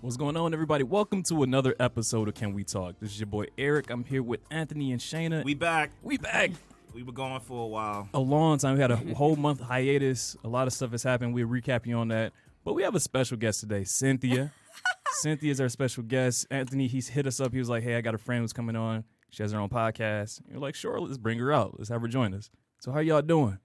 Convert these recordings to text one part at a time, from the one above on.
What's going on, everybody? Welcome to another episode of Can We Talk? This is your boy Eric. I'm here with Anthony and Shayna. We back. We back. We were gone for a while. A long time. We had a whole month hiatus. A lot of stuff has happened. We'll recap you on that. But we have a special guest today, Cynthia. Cynthia's our special guest. Anthony, he's hit us up. He was like, hey, I got a friend who's coming on. She has her own podcast. And we're like, sure, let's bring her out. Let's have her join us. So how y'all doing?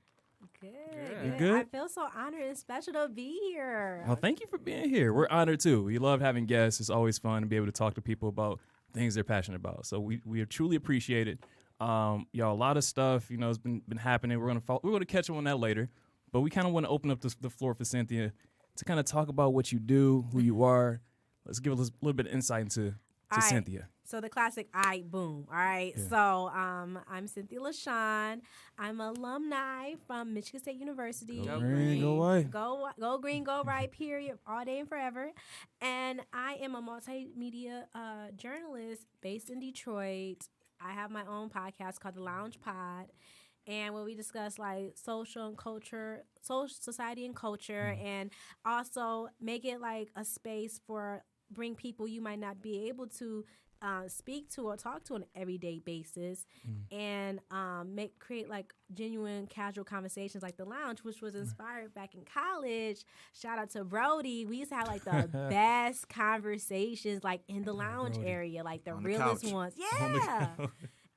Good. Good? I feel so honored and special to be here. Well, thank you for being here. We're honored, too. We love having guests. It's always fun to be able to talk to people about things they're passionate about. So we truly appreciate it. Y'all, a lot of stuff, has been happening. We're gonna catch up on that later. But we kind of want to open up the floor for Cynthia to kind of talk about what you do, who you are. Let's give a little bit of insight into Cynthia. So the classic boom. All right. Yeah. So I'm Cynthia LaShawn. I'm an alumni from Michigan State University. Go green, go white. Go green, go right, period, all day and forever. And I am a multimedia journalist based in Detroit. I have my own podcast called The Lounge Pod. And where we discuss like social and culture, social society and culture, and also make it like a space for bring people you might not be able to speak to or talk to on an everyday basis, and create like genuine casual conversations like The Lounge, which was inspired back in college. Shout out to Brody. We used to have like the best conversations like in the lounge area, like the realest ones. Yeah.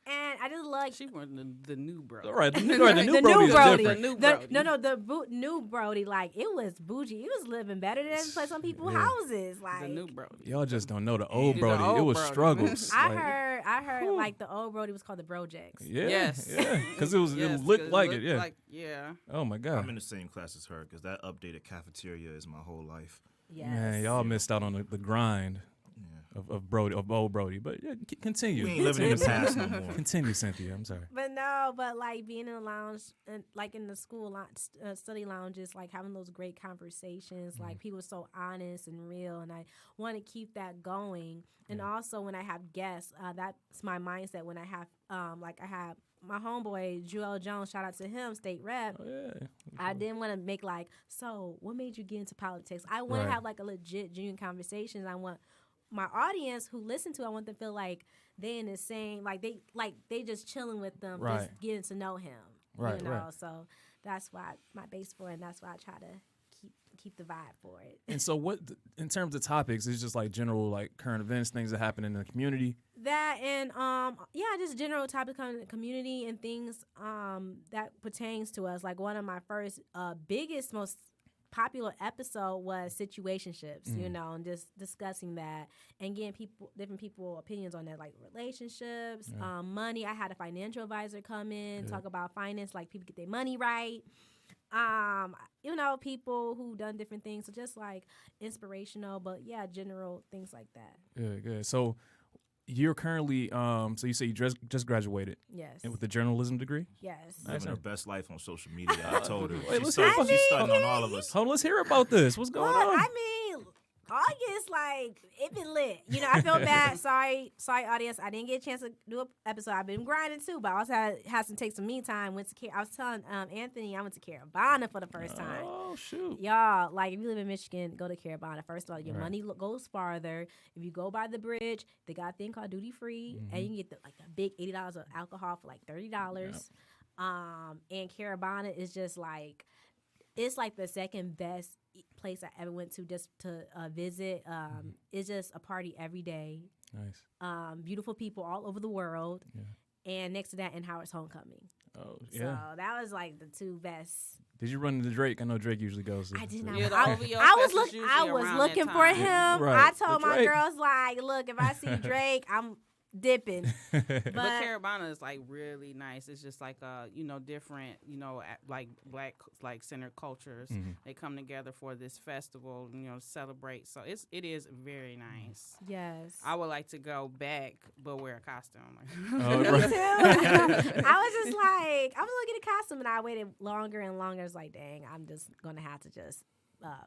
And I just like she wanted the new Brody. All right, the new Brody is different. New Brody, like it was bougie. It was living better than some people's houses. Like the new Brody. Y'all just don't know the old Brody. It was Brody. struggles. I heard like the old Brody was called the Brojecks. Yeah, Yes. yeah, because it looked like it. Yeah. Yeah. Oh my God. I'm in the same class as her because that updated cafeteria is my whole life. Yes. Man, y'all missed out on the grind Yeah. of Brody, of old Brody. But yeah, continue. We ain't living in the past no more. Continue, Cynthia. I'm sorry. But like being in a lounge and like in the school study lounges, like having those great conversations, like people are so honest and real, and I want to keep that going. And also when I have guests, that's my mindset. When I have I have my homeboy Joel Jones, shout out to him, state rep. Oh, yeah. I didn't want to make like, so what made you get into politics? I want to have like a legit, genuine conversation. I want my audience who listen to, I want them to feel like they in the same, like they just chilling with them, just getting to know him. Right. So that's why my base for it, and that's why I try to keep the vibe for it. And so what, in terms of topics, it's just like general like current events, things that happen in the community? That and just general topics on the community and things that pertains to us. Like one of my first biggest, most popular episode was situationships, and just discussing that and getting different people opinions on that, like relationships, money. I had a financial advisor come in, talk about finance, like people get their money right. People who done different things, so just like inspirational, but general things like that. Good. So you're currently, so you say you just graduated. Yes. And with a journalism degree? Yes. Living her best life on social media. I told her. Wait, She's let's starting on all of us. Hold on, let's hear about this. What's going on? I mean, August, like, it been lit. I feel bad. Sorry, audience. I didn't get a chance to do an episode. I've been grinding, too, but I also had to take some me time. I was telling Anthony I went to Carabana for the first time. Oh, shoot. Y'all, like, if you live in Michigan, go to Carabana. First of all, your money goes farther. If you go by the bridge, they got a thing called duty free, and you can get the big $80 of alcohol for like $30. Yep. And Carabana is just like, it's like the second best place I ever went to just to visit. It's just a party every day. Nice. Beautiful people all over the world. Yeah. And next to that, in Howard's Homecoming. Oh, yeah. So that was like the two best. Did you run into Drake? I know Drake usually goes. I did not. Yeah, I was looking for him. Right. I told my girls, like, look, if I see Drake, I'm dipping. But Carabana is like really nice. It's just like different, like black like centered cultures. They come together for this festival, celebrate. So it is very nice. Yes. I would like to go back but wear a costume. Me too. I was looking at a costume and I waited longer and longer. It's like, dang, I'm just gonna have to just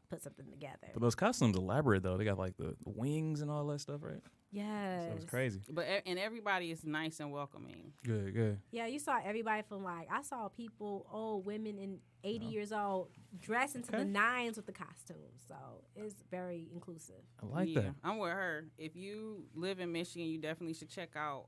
put something together. But those costumes elaborate though. They got like the wings and all that stuff, right? Yes. So it's crazy. But and everybody is nice and welcoming. Good. Yeah, you saw everybody from like, I saw people, old women and 80 years old, dressed into the nines with the costumes. So it's very inclusive. I like that. I'm with her. If you live in Michigan, you definitely should check out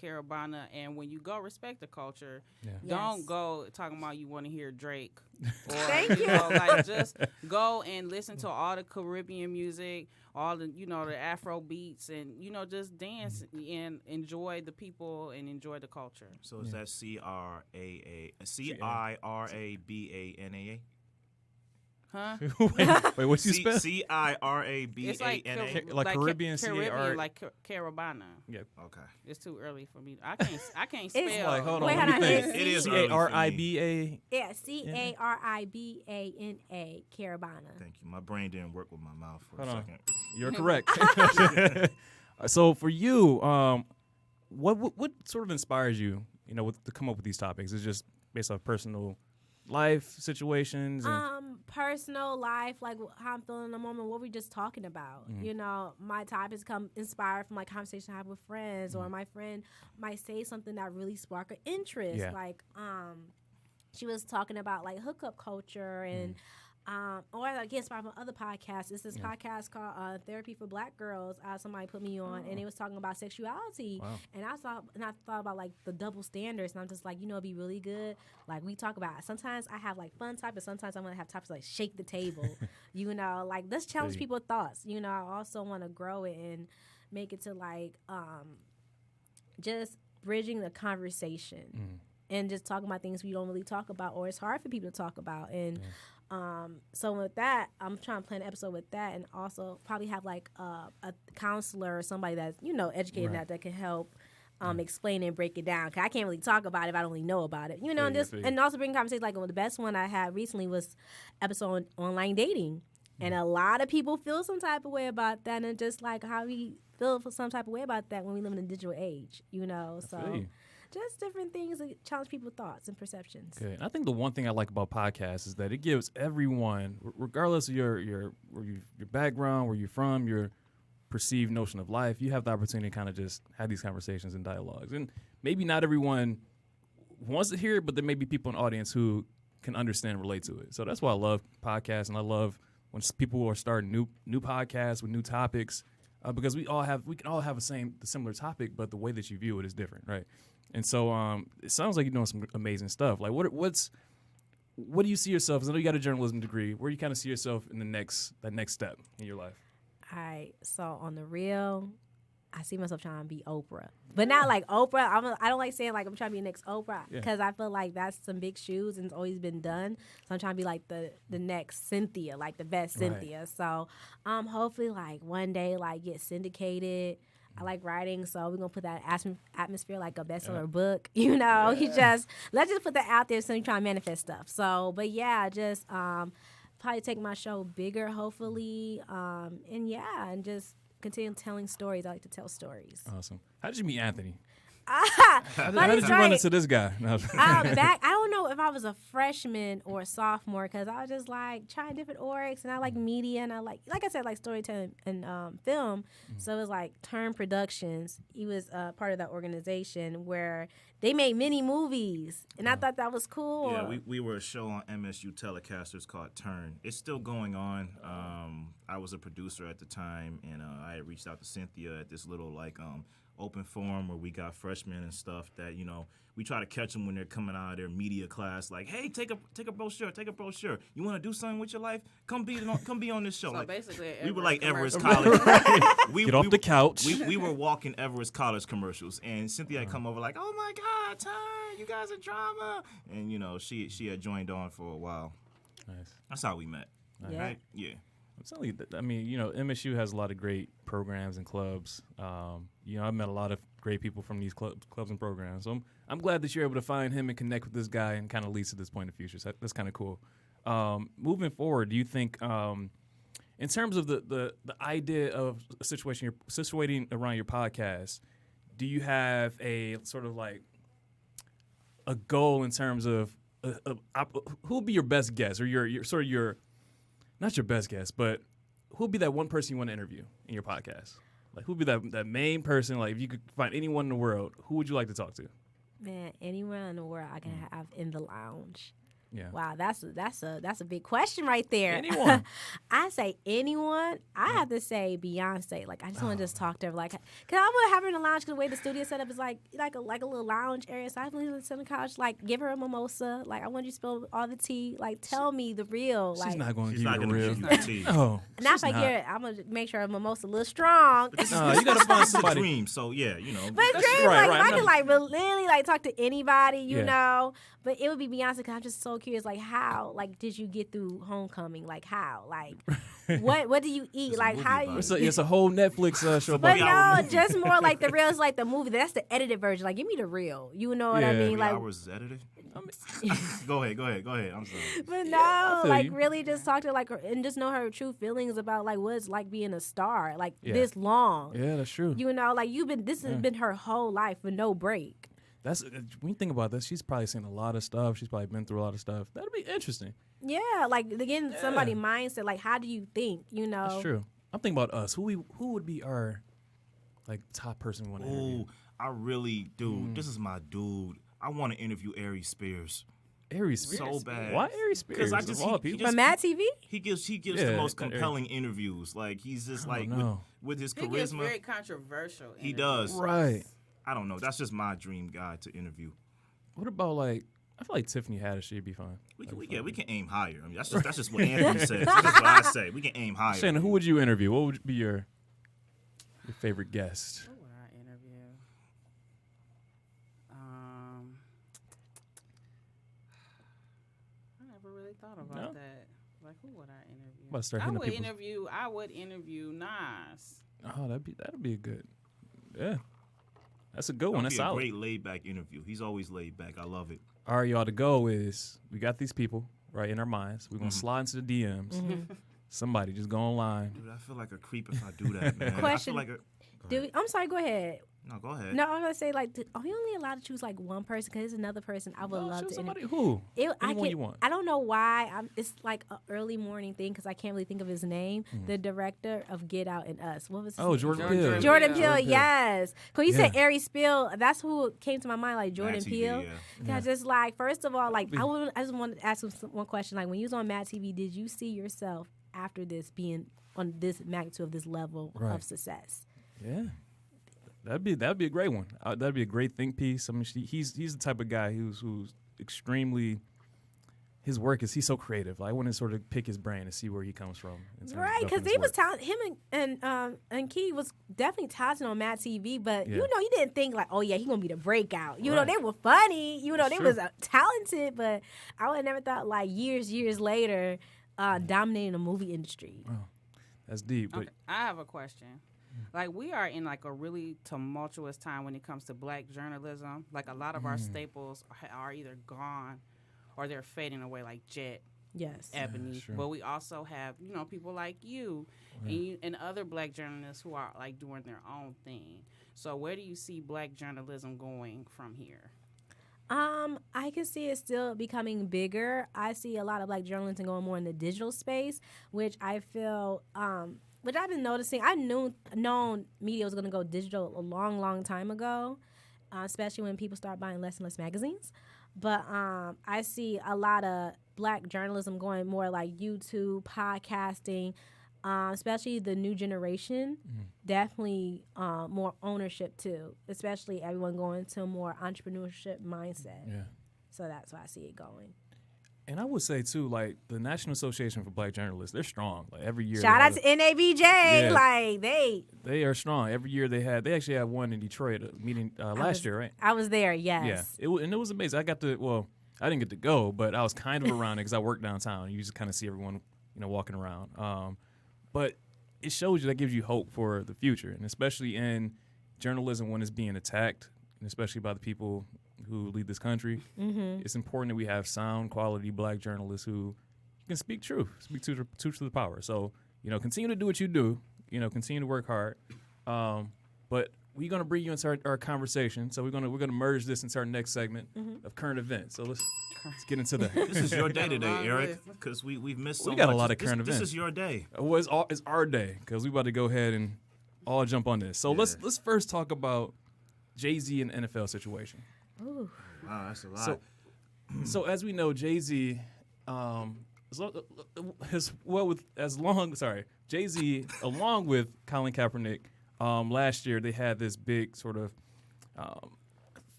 Carabana. And when you go, respect the culture. Yeah. Don't Yes. go talking about you want to hear Drake. Or, Thank you. know, like just go and listen to all the Caribbean music, all the, the Afro beats, and, just dance and enjoy the people and enjoy the culture. So is that CIRABANA? Huh? wait, what's you spell? It's like CIRABANA. Like Caribbean, Caribbean, like Carabana. Yeah. Okay. It's too early for me. I can't It's spell. Like, hold on. Wait, let me hold on. think. It is early for me. CARIBA. Yeah, CARIBANA, Carabana. Thank you. My brain didn't work with my mouth for Hold a on. second. You're correct. So for you, what sort of inspires you, to come up with these topics? Is it just based off personal life situations? And Personal life, like how I'm feeling in the moment, what we just talking about. My topics come inspired from like conversation I have with friends, or my friend might say something that really spark an interest. Yeah. Like she was talking about like hookup culture and or I get inspired from other podcasts. It's this podcast called Therapy for Black Girls. Somebody put me on, and they was talking about sexuality. Wow. And I thought about like the double standards, and I'm just like, it'd be really good. Like we talk about. Sometimes I have like fun topics. Sometimes I'm gonna have topics like shake the table. Like let's challenge people's thoughts. I also want to grow it and make it to like just bridging the conversation and just talking about things we don't really talk about, or it's hard for people to talk about. And so with that, I'm trying to plan an episode with that, and also probably have like a counselor or somebody that's educated Right. that can help explain and break it down. Cause I can't really talk about it if I don't really know about it. Yeah, And also bring conversations. Like the best one I had recently was episode on online dating, and a lot of people feel some type of way about that, and just like how we feel for some type of way about that when we live in a digital age. So. Just different things that challenge people's thoughts and perceptions. Okay. And I think the one thing I like about podcasts is that it gives everyone, regardless of your background, where you're from, your perceived notion of life, you have the opportunity to kind of just have these conversations and dialogues. And maybe not everyone wants to hear it, but there may be people in the audience who can understand and relate to it. So that's why I love podcasts, and I love when people are starting new podcasts with new topics, because we can all have the similar topic, but the way that you view it is different, right? And so it sounds like you're doing some amazing stuff. Like what do you see yourself? 'Cause I know you got a journalism degree. Where do you kind of see yourself in that next step in your life? All right. So on the real, I see myself trying to be Oprah, but not like Oprah. I don't like saying like I'm trying to be the next Oprah, because I feel like that's some big shoes and it's always been done. So I'm trying to be like the next Cynthia, like the best Cynthia. So hopefully like one day like get syndicated. I like writing, so we're gonna put that atmosphere like a bestseller book. Let's just put that out there. So you try to manifest stuff. So, but yeah, just probably take my show bigger, hopefully, and just continue telling stories. I like to tell stories. Awesome. How did you meet Anthony? How How did you run into this guy? No. Back, I don't know if I was a freshman or a sophomore, because I was just like trying different orgs, and I like media, and I like I said, like storytelling and film. So it was like Turn Productions. He was part of that organization where they made mini movies, and I thought that was cool. Yeah, we were a show on MSU Telecasters called Turn. It's still going on. I was a producer at the time, and I had reached out to Cynthia at this little open forum where we got freshmen and stuff that we try to catch them when they're coming out of their media class. Like, hey, take a brochure. You want to do something with your life? Come be on this show. So like, basically, we were like Everest commercial. College. Get off the couch. We were walking Everest College commercials, and Cynthia had come over like, oh my God, Turn, you guys are drama, and she had joined on for a while. Nice. That's how we met. Yeah. Right? Yeah. I'm telling you, MSU has a lot of great programs and clubs. I've met a lot of great people from these clubs and programs. So I'm glad that you're able to find him and connect with this guy and kind of leads to this point in the future. So that's kind of cool. Moving forward, do you think, in terms of the idea of a situation you're situating around your podcast, do you have a sort of like a goal in terms of who will be your best guest, or your not your best guest, but who'll be that one person you want to interview in your podcast? Like, who'd be that main person? Like, if you could find anyone in the world, who would you like to talk to? Man, anyone in the world I can have in the lounge. Yeah. Wow, that's a big question right there. Anyone. I say anyone. I have to say Beyonce. Like I just want to just talk to her. Like, cause I want to have her in the lounge. Cause the way the studio set up is like a little lounge area. So I want to sit on the couch. Like, give her a mimosa. Like, I want you to spill all the tea. Like, tell me the real. She's like, not going to She's give not you the going to real. give you the tea. No. not she's if I not. get it. I'm gonna make sure a mimosa a little strong. No, you got to find It's a somebody. dream, so yeah, you know. But dream, right, like, right, if I no. could, like, really, like, talk to anybody, you Yeah. know. But it would be Beyonce, because I'm just so curious, like, how, like, did you get through Homecoming? Like, how? Like, what do you eat? There's a Like, movie how about you... it. It's a whole Netflix show But about no, movie. just more like the real is like the movie. That's the edited version. Like, give me the real. You know what I Yeah. mean? 3 Like, hours is edited. Go ahead. I'm sorry. but I no, feel like you. really just talk to her, like, and just know her true feelings about like what it's like being a star, like Yeah. this long. Yeah, that's true. You know, like this has been her whole life with no break. That's when you think about this, she's probably seen a lot of stuff. She's probably been through a lot of stuff. That'll be interesting. Yeah, like again, somebody mindset. Like, how do you think? You know, That's true. I'm thinking about us. Who would be our like top person we want to interview? Oh, I really do. This is my dude. I want to interview Aries Spears. Aries Spears. So bad. Why Aries Spears? I just- of all he people? just- from Mad TV. He gives Yeah, the most that Aries. compelling interviews. Like he's just like know. with his He gets charisma. very controversial. He interviews. does. Right. I don't know. That's just my dream guy to interview. What about like? I feel like Tiffany Haddish would be fine. We can aim higher. I mean, that's just what Anthony says. That's just what I say. We can aim higher. Shannon, who would you interview? What would be your favorite guest? Who would I interview? I never really thought about No? that. Like, who would I interview? About to start I hitting up would people's- interview Nas. Oh, that'd be a good. Yeah, that's a good one. That'd That's be a solid. great laid back interview. He's always laid back. I love it. All right, y'all. The goal is we got these people right in our minds. We're gonna slide into the DMs. Somebody just go online. Dude, I feel like a creep if I do that, man. Question. I feel like I'm sorry. Go ahead. No, go ahead. No, I'm gonna say like, are we only allowed to choose like one person? Because there's another person I would No, love choose to somebody interview. who. I Anyone you want. I don't know why. It's like an early morning thing because I can't really think of his name. The director of Get Out and Us. What was his Oh, name? Jordan Jordan Peele. Peele. Jordan Yeah. Peele, Jordan Peele. yes. Because you said Yeah. Aries Spears, that's who came to my mind, like Jordan Mad TV, Peele. yeah. Yeah, just like, first of all, like, be- I just wanted to ask him one question. Like, when you was on Mad TV, did you see yourself after this being on this magnitude of this level Right. of success? Yeah, that'd be a great one. That'd be a great think piece. I mean, he's the type of guy who's extremely. His work he's so creative. Like, I want to sort of pick his brain and see where he comes from. in terms of Right, because developing his he was work. talented. Him and Key was definitely talented on Mad TV, but Yeah. you know, you didn't think like, oh yeah, he gonna be the breakout. You know, Right. they were funny. You know, That's they true. was talented, but I would have never thought like years later, dominating the movie industry. That's deep, but Okay, I have a question. Like, we are in like a really tumultuous time when it comes to black journalism. Like, a lot of our staples are either gone or they're fading away, like Jet, Yes. Ebony. sure. But we also have, people like you and other black journalists who are like doing their own thing. So where do you see black journalism going from here? I can see it still becoming bigger. I see a lot of black journalism going more in the digital space, which I feel, which I've been noticing. I known media was going to go digital a long time ago, especially when people start buying less and less magazines. But I see a lot of black journalism going more like YouTube, podcasting, especially the new generation. Definitely more ownership too, especially everyone going to a more entrepreneurship mindset. yeah. So that's why I see it going. And I would say too, like the National Association for Black Journalists, they're strong. Like every year, Shout they out to have NABJ. Yeah. Like they are strong. Every year they actually had one in Detroit meeting last year, right? I was there. Yes. Yeah, and it was amazing. I didn't get to go, but I was kind of around it because I work downtown. You just kind of see everyone, walking around. But it shows you, that gives you hope for the future, and especially in journalism when it's being attacked, and especially by the people who lead this country. Mm-hmm. It's important that we have sound, quality black journalists who can speak truth to the power. So continue to do what you do. Continue to work hard. But we're gonna bring you into our conversation. So we're gonna merge this into our next segment of current events. So let's get into that. This is your day Got a today, long Eric, list. because we've missed so We much. got a lot of current This events. is your day. Well, it's our day because we about to go ahead and all jump on this. So let's first talk about Jay-Z and the NFL situation. Ooh. Wow, that's a lot. So as we know, Jay-Z, Jay-Z, along with Colin Kaepernick, last year they had this big sort of,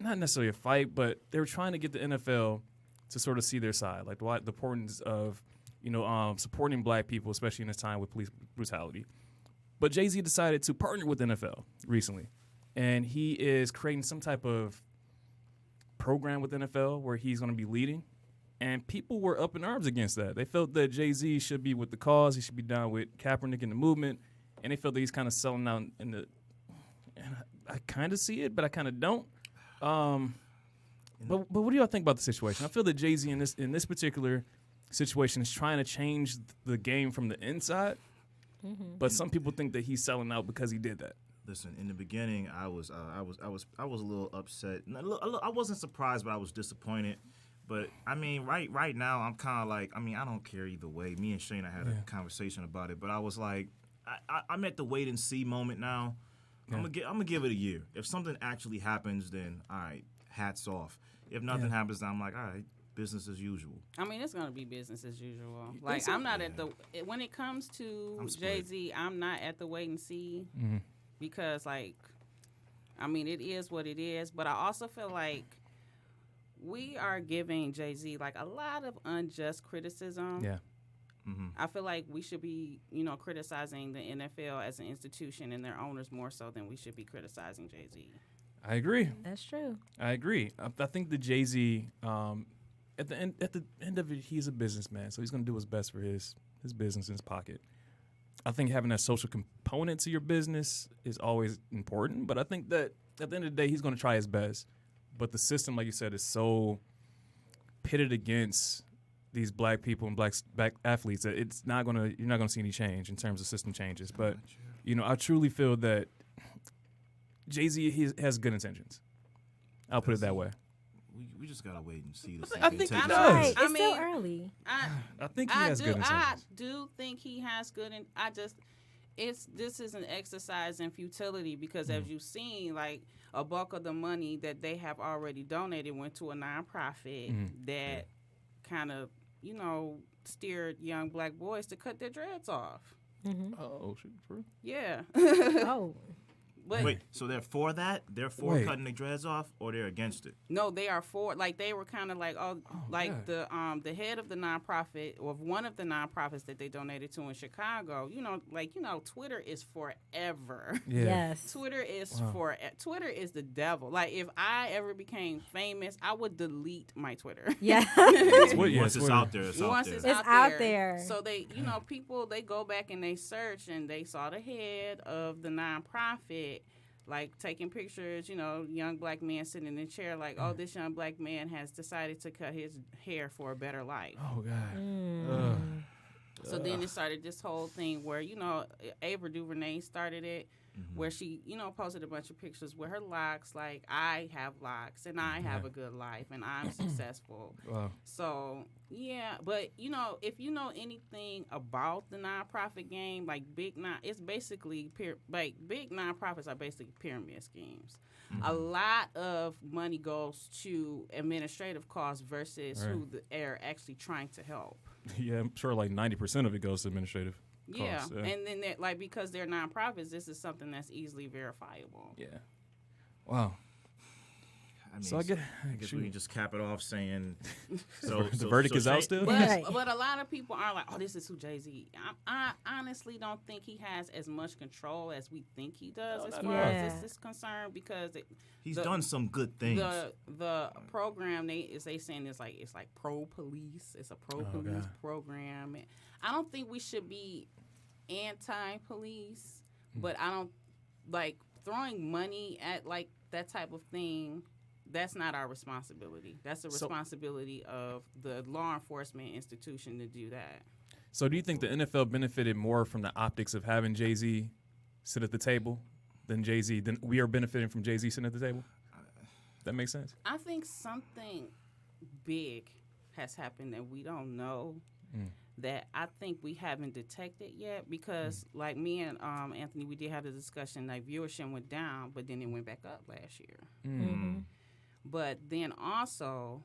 not necessarily a fight, but they were trying to get the NFL to sort of see their side, like the importance of, supporting black people, especially in this time with police brutality. But Jay-Z decided to partner with the NFL recently, and he is creating some type of program with the NFL where he's going to be leading. And people were up in arms against that. They felt that Jay-Z should be with the cause. He should be down with Kaepernick in the movement. And they felt that he's kind of selling out in the. And I kind of see it, but I kind of don't. But what do y'all think about the situation? I feel that Jay-Z in this particular situation is trying to change the game from the inside. Mm-hmm. But some people think that he's selling out because he did that. Listen, in the beginning, I was a little upset. I wasn't surprised, but I was disappointed. But I mean, right now, I'm kind of like, I don't care either way. Me and Shayna had a conversation about it, but I was like, I'm at the wait and see moment now. Yeah. I'm gonna give it a year. If something actually happens, then all right, hats off. If nothing happens, then I'm like, all right, business as usual. I mean, it's gonna be business as usual. Like I'm not at the when it comes to Jay-Z, I'm not at the wait and see because it is what it is. But I also feel like we are giving Jay-Z like a lot of unjust criticism. Yeah. Mm-hmm. I feel like we should be, criticizing the NFL as an institution and their owners more so than we should be criticizing Jay-Z. I agree. That's true. I agree. I think that Jay-Z, at the end of it, he's a businessman, so he's going to do what's best for his business in his pocket. I think having that social component to your business is always important, but I think that at the end of the day, he's going to try his best. But the system, like you said, is so pitted against these black people and black athletes that you're not gonna see any change in terms of system changes. But I truly feel that Jay-Z has good intentions. I'll put it that way. We just gotta wait and see. I think he does. Right. It's still early. I think he has good intentions. I do think he has good. This is an exercise in futility because as you've seen, like a bulk of the money that they have already donated went to a nonprofit that kind of, steered young black boys to cut their dreads off. Mm-hmm. Oh, shit, for real? Yeah. Oh. But wait, so they're for that? They're for cutting the dreads off, or they're against it? No, they are for. Like they were kind of like, the head of the nonprofit or one of the nonprofits that they donated to in Chicago. Twitter is forever. Yeah. Yes. Twitter is Twitter is the devil. Like if I ever became famous, I would delete my Twitter. Yeah. Once it's out there, It's out there. So they, people they go back and they search and they saw the head of the nonprofit. Like taking pictures, young black man sitting in a chair like, oh, this young black man has decided to cut his hair for a better life. Oh, God. So then it started this whole thing where, Ava DuVernay started it, where she, posted a bunch of pictures with her locks, like, I have locks and I have a good life and I'm successful. Wow. So, yeah, but, if you know anything about the nonprofit game, like big nonprofits are basically pyramid schemes. Mm-hmm. A lot of money goes to administrative costs versus who they're actually trying to help. Yeah, I'm sure like 90% of it goes to administrative costs. Yeah, and then because they're nonprofits, this is something that's easily verifiable. Yeah. Wow. So I guess we can just cap it off saying the verdict is out still. But a lot of people are like, "Oh, this is who Jay-Z." I honestly don't think he has as much control as we think he does as far as this is concerned because he's done some good things. The program they saying it's like pro police. It's a pro police program. And I don't think we should be anti-police, but I don't like throwing money at like that type of thing. That's not our responsibility. That's the responsibility of the law enforcement institution to do that. So do you think the NFL benefited more from the optics of having Jay-Z sit at the table than Jay-Z? Than we are benefiting from Jay-Z sitting at the table? That makes sense? I think something big has happened that we don't know that I think we haven't detected yet because, like me and Anthony, we did have the discussion. Like viewership went down, but then it went back up last year. Mm-hmm. But then also,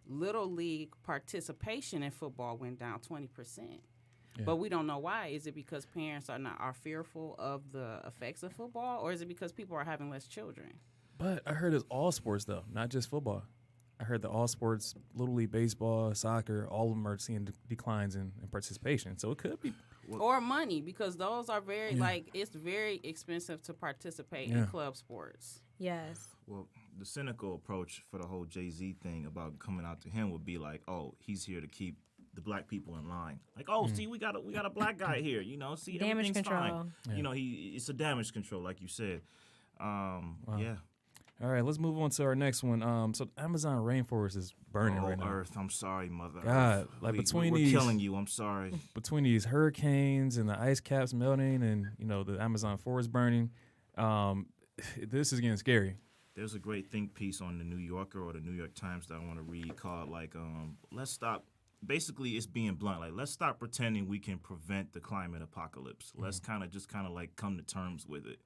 little league participation in football went down 20%. Yeah. But we don't know why. Is it because parents are fearful of the effects of football, or is it because people are having less children? But I heard it's all sports though, not just football. I heard that all sports, Little League baseball, soccer, all of them are seeing declines in participation. So it could be. Or money, because those are very, it's very expensive to participate in club sports. Yes. Well, the cynical approach for the whole Jay-Z thing about coming out to him would be like, oh, he's here to keep the black people in line. Like, oh, see, we got a black guy here. You know, see, Damage everything's control. fine. Yeah. You know, it's a damage control, like you said. Yeah. All right, let's move on to our next one. So the Amazon rainforest is burning right now. Earth, I'm sorry, Mother God, Earth. like we're killing you. I'm sorry. Between these hurricanes and the ice caps melting and, you know, the Amazon forest burning, this is getting scary. There's a great think piece on the New Yorker or the New York Times that I want to read called, like, let's stop. Basically, it's being blunt. Like, let's stop pretending we can prevent the climate apocalypse. Let's kind of like come to terms with it.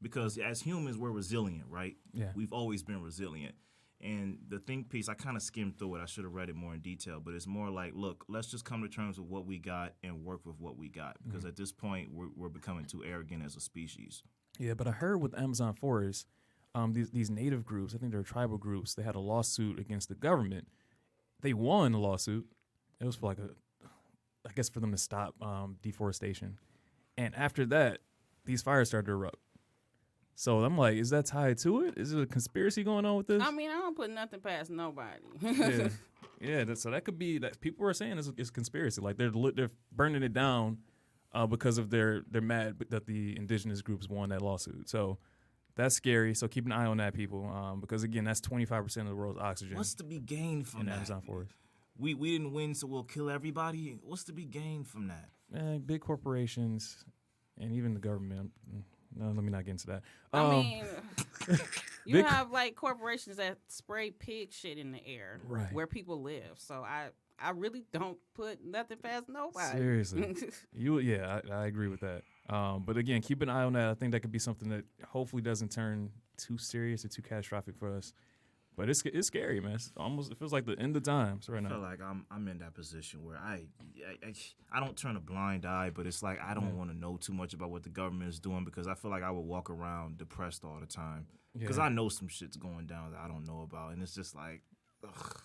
Because as humans, we're resilient, right? Yeah. We've always been resilient. And the think piece, I kind of skimmed through it. I should have read it more in detail. But it's more like, look, let's just come to terms with what we got and work with what we got. Because at this point, we're becoming too arrogant as a species. Yeah, but I heard with Amazon forest, these native groups, I think they're tribal groups, they had a lawsuit against the government. They won the lawsuit. It was for like I guess for them to stop deforestation. And after that, these fires started to erupt. So I'm like, is that tied to it? Is it a conspiracy going on with this? I mean, I don't put nothing past nobody. So that could be that people are saying it's conspiracy. Like they're burning it down because of they're mad that the indigenous groups won that lawsuit. So that's scary. So keep an eye on that, people, because again, that's 25% of the world's oxygen. What's to be gained from in that? Amazon forest? We didn't win, so we'll kill everybody. What's to be gained from that? Big corporations and even the government. No, let me not get into that. I mean, you have like corporations that spray pig shit in the air where people live. So I really don't put nothing past nobody. Seriously. I agree with that. But again, keep an eye on that. I think that could be something that hopefully doesn't turn too serious or too catastrophic for us. But it's scary, man. It feels like the end of times right now. I feel like I'm in that position where I don't turn a blind eye, but it's like I don't want to know too much about what the government is doing because I feel like I would walk around depressed all the time because I know some shit's going down that I don't know about, and it's just like, ugh,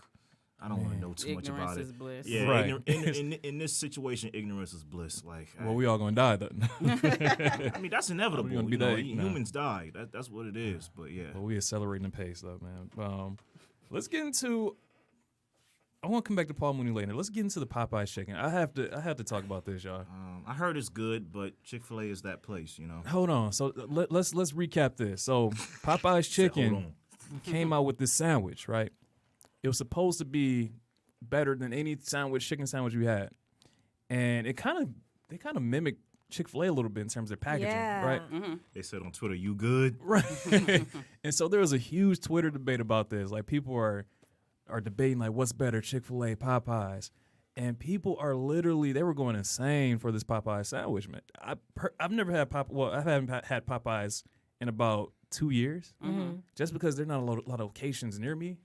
I don't want to know too much about it. Ignorance is bliss. Yeah, right. in this situation, ignorance is bliss. Like, well, we all gonna die though. I mean, that's inevitable. Gonna be you know, that? humans die. That's what it is. But yeah, But we accelerating the pace though, man. Let's get into. I want to come back to Paul Mooney later. Let's get into the Popeyes chicken. I have to talk about this, y'all. I heard it's good, but Chick-fil-A is that place, you know. Hold on. So let's recap this. So Popeyes chicken came out with this sandwich, right? It was supposed to be better than any chicken sandwich we had, and they kind of mimicked Chick-fil-A a little bit in terms of their packaging, right? Mm-hmm. They said on Twitter, "You good?" Right. And so there was a huge Twitter debate about this. Like people are debating like what's better, Chick-fil-A, Popeyes, and people are literally they were going insane for this Popeyes sandwich, man. I've never had I haven't had Popeyes in about 2 years, just because there's not a lot of locations near me.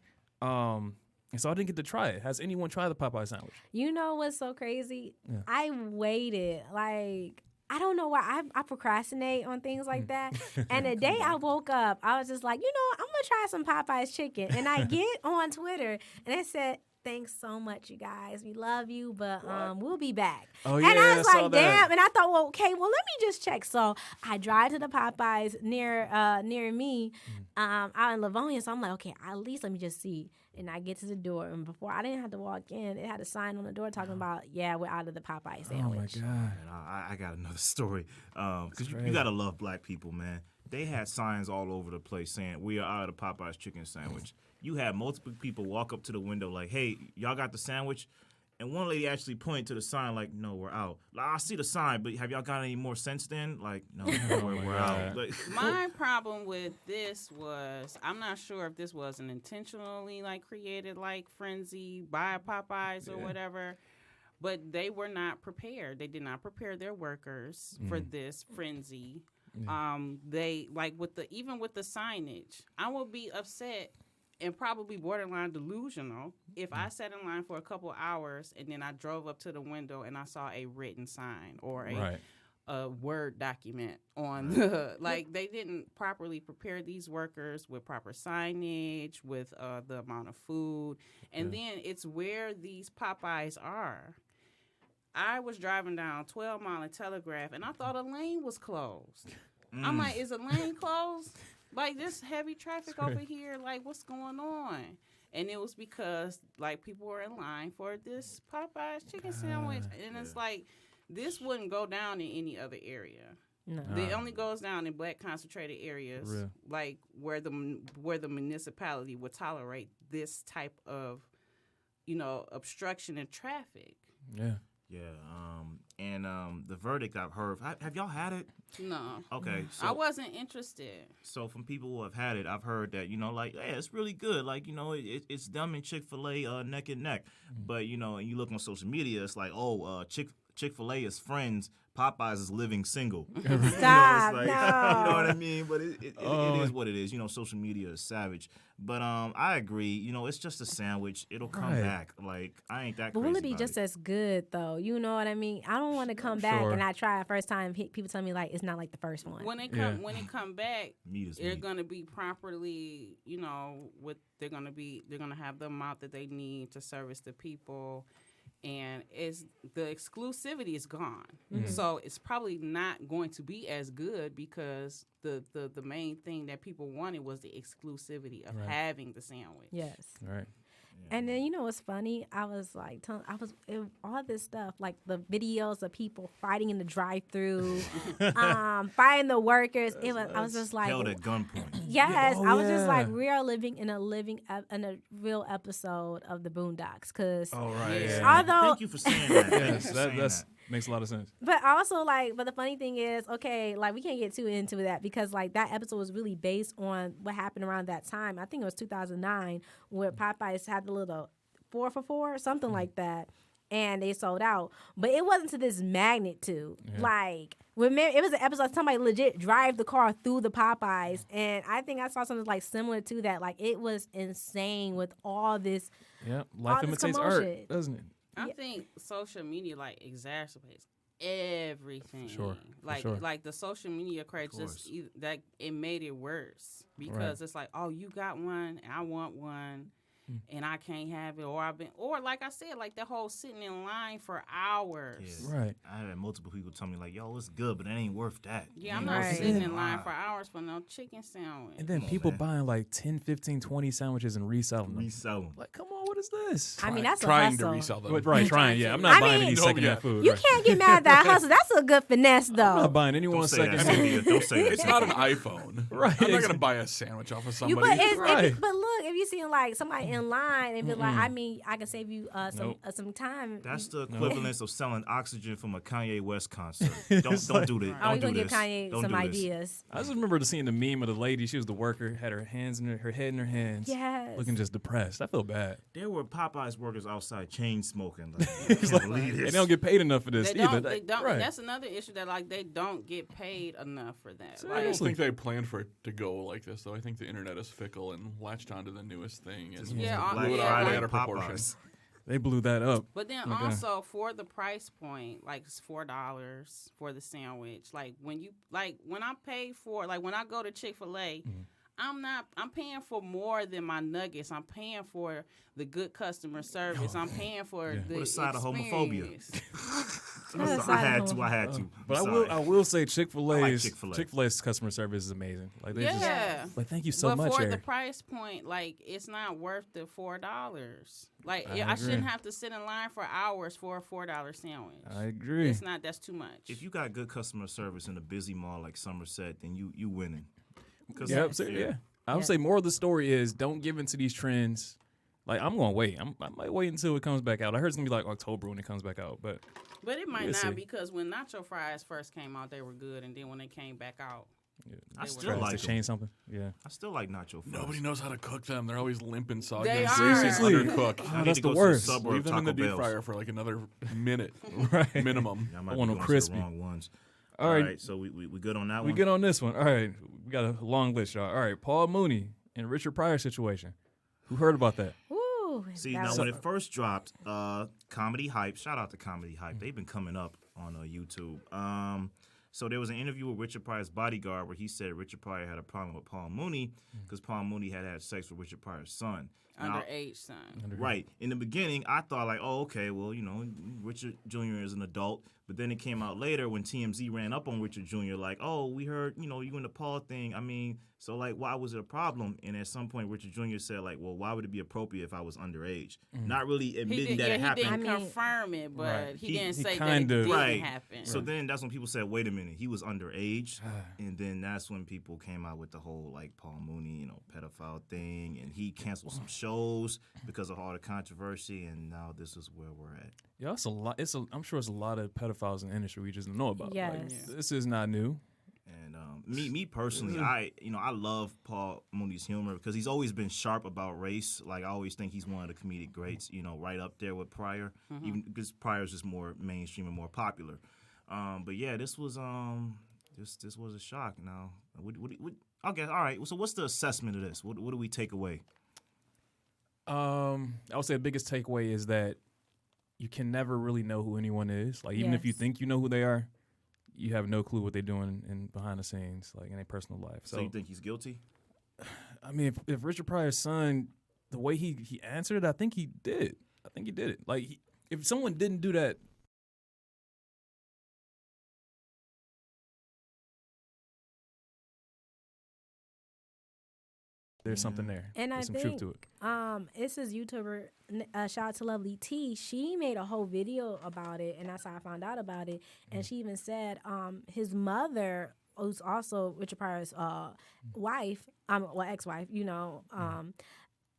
And so I didn't get to try it. Has anyone tried the Popeye sandwich? You know what's so crazy? Yeah. I waited. Like, I don't know why. I procrastinate on things like that. And the day I woke up, I was just like, you know, I'm going to try some Popeye's chicken. And I get on Twitter, and it said, thanks so much, you guys. We love you, but we'll be back. Oh, and yeah, I was I saw like, that. damn. And I thought, well, okay, well, let me just check. So I drive to the Popeyes near me out in Livonia. So I'm like, okay, at least let me just see. And I get to the door, and before I didn't have to walk in, it had a sign on the door talking about, yeah, we're out of the Popeye sandwich. Oh, my God. And I got another story. Because you got to love black people, man. They had signs all over the place saying, we are out of the Popeye's chicken sandwich. You had multiple people walk up to the window like, hey, y'all got the sandwich? And one lady actually pointed to the sign like, no, we're out. Like, I see the sign, but have y'all got any more sense then? Like, no, we're out. Like, My problem with this was, I'm not sure if this wasn't intentionally like created like frenzy by Popeyes or whatever, But they were not prepared. They did not prepare their workers for this frenzy. They like even with the signage, I will be upset and probably borderline delusional if I sat in line for a couple hours and then I drove up to the window and I saw a written sign or a Word document on the they didn't properly prepare these workers with proper signage, with the amount of food, and then it's where these Popeyes are. I was driving down 12 Mile and Telegraph, and I thought a lane was closed. I'm like, is a lane closed? Like, there's heavy traffic over here. Like, what's going on? And it was because, like, people were in line for this Popeye's chicken sandwich. And it's like, this wouldn't go down in any other area. No. It only goes down in black concentrated areas, like, where the municipality would tolerate this type of, obstruction in traffic. Yeah. Yeah, and the verdict I've heard. Have y'all had it? No. Okay, so I wasn't interested. So from people who have had it, I've heard that it's really good. Like it's them and Chick-fil-A neck and neck. But and you look on social media, it's like Chick-fil-A is friends. Popeyes is living single. Stop, no. You know what I mean? But it is what it is. Social media is savage. But I agree. It's just a sandwich. It'll come back. Like, I ain't that crazy. But will it be just as good, though? You know what I mean? I don't want to come back and I try it first time. People tell me, like, it's not like the first one. When it come back, they're going to be properly, they're going to have the amount that they need to service the people. And the exclusivity is gone. So it's probably not going to be as good because the main thing that people wanted was the exclusivity of having the sandwich. Yes. Right. And then what's funny? I was like, all this stuff, like the videos of people fighting in the drive-through, fighting the workers. I was just like, held at gunpoint. Yes, I was just like, we are living in a real episode of the Boondocks. Cause although, thank you for saying that. Yes, that makes a lot of sense. But also, but the funny thing is, okay, we can't get too into that because, that episode was really based on what happened around that time. I think it was 2009 where Popeyes had the little 4 for $4, something like that, and they sold out. But it wasn't to this magnitude. Yeah. Remember, it was an episode somebody legit drive the car through the Popeyes, and I think I saw something similar to that. It was insane with all this. Yeah, life imitates art, doesn't it? I think social media exacerbates everything. Sure. Like the social media craze that it made it worse because it's like, oh, you got one and I want one and I can't have it, or like I said, the whole sitting in line for hours. Yeah. Right. I had multiple people tell me yo, it's good, but it ain't worth that. Yeah, I'm not sitting in line for hours for no chicken sandwich. And then people buying 10, 15, 20 sandwiches and reselling them. Like, come on, what is this? I mean, that's trying a hustle. to resell them. Right, trying. Yeah, I'm not buying any secondhand food. You can't get mad at that hustle. That's a good finesse, though. I'm not buying anyone's secondhand. Don't say that. It's not an iPhone. Right. I'm not going to buy a sandwich off of somebody. But look, if you see somebody in line and be I can save you some time. That's the equivalence of selling oxygen from a Kanye West concert. Don't do this. You're going to give Kanye some ideas. I just remember seeing the meme of the lady. She was the worker, had her head in her hands. Yes. Looking just depressed. I feel bad. There were Popeyes workers outside chain smoking. I can't believe this. They don't get paid enough for this either. They don't. Right. That's another issue that they don't get paid enough for that. I don't think they planned for it to go like this, though. I think the internet is fickle and latched onto the newest thing and blew it out of proportion. They blew that up. But then also for the price point, it's $4 for the sandwich. When I pay for when I go to Chick-fil-A, I'm paying for more than my nuggets. I'm paying for the good customer service. I'm paying for the side of homophobia. I had to. But I will say Chick-fil-A's customer service is amazing. Thank you so much. But for Eric. the price point, it's not worth the $4. I shouldn't have to sit in line for hours for a $4 sandwich. I agree. It's not. That's too much. If you got good customer service in a busy mall like Somerset, then you winning. I would say more of the story is don't give into these trends. I'm going to wait. I might wait until it comes back out. I heard it's going to be October when it comes back out. But it might not because when nacho fries first came out, they were good. And then when they came back out, I still Tries like to them. change something. Yeah. I still like nacho fries. Nobody knows how to cook them. They're always limp and soggy. They and are. seriously Seriously. undercooked. I need that's to the go worst. To the suburb Leave them in Taco the deep Bells. fryer for like another minute Right. minimum. Yeah, I might I be want them going crispy. to the wrong ones. All All right. right, so we good on that We one? get on this one. All right. We got a long list, y'all. All right. Paul Mooney and Richard Pryor situation. Who heard about that? Woo, See, that now was- when it first dropped, Comedy Hype, shout out to Comedy Hype. They've been coming up on YouTube. So there was an interview with Richard Pryor's bodyguard where he said Richard Pryor had a problem with Paul Mooney because Paul Mooney had sex with Richard Pryor's son. Now, Underage son. right. In the beginning, I thought like, oh, okay, well, Richard Jr. is an adult. But then it came out later when TMZ ran up on Richard Jr. like, oh, we heard, you in the Paul thing. I mean, so like, why was it a problem? And at some point, Richard Jr. said like, well, why would it be appropriate if I was underage? Not really admitting that it He happened. didn't confirm it, but Right. he He- didn't he say that it kinda- didn't Right. happen. So then that's when people said, wait a minute, he was underage. And then that's when people came out with the whole like Paul Mooney, pedophile thing. And he canceled some shows because of all the controversy. And now this is where we're at. Yeah, it's a lot. I'm sure it's a lot of pedophiles in the industry we just don't know about. Like, Yes. this is not new. And me personally, I love Paul Mooney's humor because he's always been sharp about race. Like I always think he's one of the comedic greats. Right up there with Pryor, even because Pryor's just more mainstream and more popular. But yeah, this was this was a shock. Now, okay, all right. So what's the assessment of this? What do we take away? I would say the biggest takeaway is that you can never really know who anyone is. Like even if you Yes. think you know who they are, you have no clue what they're doing in behind the scenes, like in their personal life. So you think he's guilty? I mean, if Richard Pryor's son, the way he answered it, I think he did. I think he did it. Like if someone didn't do that. There's something there. And There's I some think truth to it. it's this YouTuber, shout out to Lovely T. She made a whole video about it, and that's how I found out about it. And she even said his mother, who's also Richard Pryor's wife, ex-wife,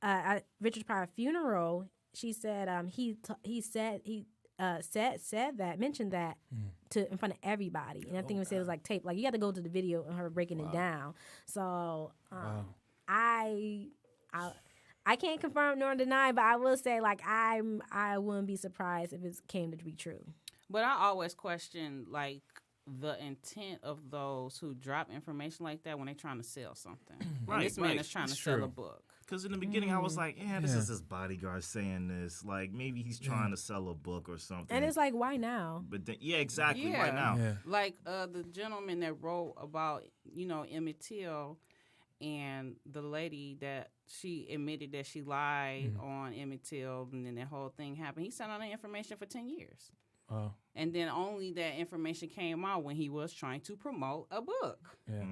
at Richard Pryor's funeral, she said mentioned that in front of everybody, and I think it was like tape. Like you got to go to the video and her breaking it down. So I can't confirm nor deny, but I will say like I wouldn't be surprised if it came to be true. But I always question like the intent of those who drop information like that when they're trying to sell something. Right, And this man right. is trying It's to sell true. a book. Because in the beginning, I was like, this Yeah. is his bodyguard saying this. Like maybe he's trying to sell a book or something. And it's like, why now? But then, yeah, exactly. Yeah. Right now. Yeah. Like the gentleman that wrote about, Emmett Till and the lady that she admitted that she lied on Emmett Till and then that whole thing happened. He sat on that information for 10 years. Wow. And then only that information came out when he was trying to promote a book. Yeah.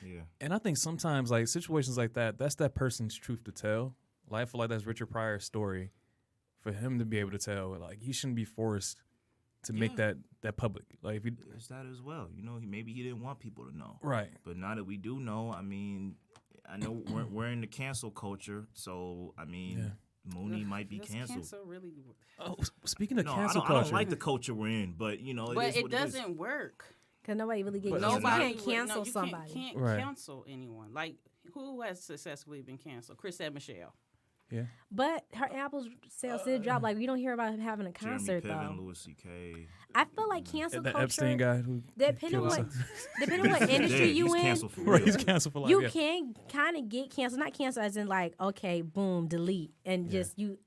Yeah. And I think sometimes like situations like that, that's that person's truth to tell. Like I feel like that's Richard Pryor's story. For him to be able to tell, like he shouldn't be forced to make that public. Like if he, There's that as well. Maybe he didn't want people to know. right. But now that we do know, I mean, I know we're in the cancel culture, so I mean, Mooney might be Does canceled. cancel really, Oh, speaking of No, cancel I culture, don't like the culture we're in, but but is it what is. doesn't work. Because nobody really gets But canceled. nobody You can't cancel somebody. You can't Right. cancel anyone. Like who has successfully been canceled? Chris and Michelle. yeah. But her Apple sales did drop. Like, we don't hear about him having a Jeremy concert, Piven, though. Louis C.K. I feel like cancel The culture, Epstein guy who depending on killed what, himself. depending on what industry He's you in, canceled for Right, real. he's canceled for life. you yeah. can kind of get canceled. Not canceled as in like, okay, boom, delete, and just you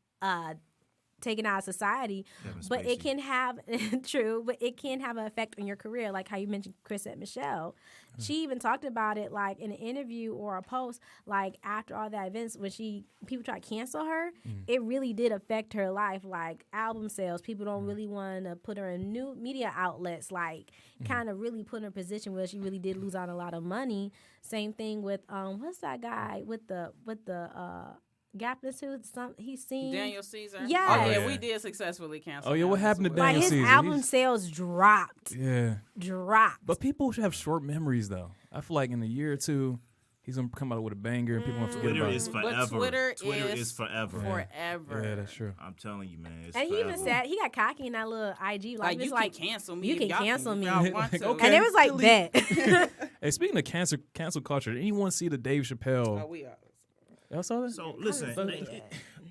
taken out of society. Kevin But it Spacey. can have true, but it can have an effect on your career, like how you mentioned Chris and Michelle. She even talked about it like in an interview or a post, like after all that events when people try to cancel her, it really did affect her life, like album sales. People don't really want to put her in new media outlets, like kind of really put her in a position where she really did lose out on a lot of money. Same thing with what's that guy with the Gap Institute? He's seen Daniel Caesar. Yes. Oh, Yeah. yeah, we did successfully cancel. Oh, yeah, what Daniel happened to Caesar. like Daniel his Caesar, album he's- sales dropped. Yeah. Dropped. But people should have short memories, though. I feel like in a year or two, he's gonna come out with a banger and people gonna forget Twitter about is it. forever. But Twitter is forever. Forever. Yeah, that's true. I'm telling you, man. It's And he forever. even said he got cocky in that little IG. Like, you like, can cancel me. you if can y'all cancel if me. y'all want Like, to. okay. and it was like bet. Hey, speaking of cancel culture, did anyone see the Dave Chappelle? Oh, we are. Y'all saw that? So listen, Yeah.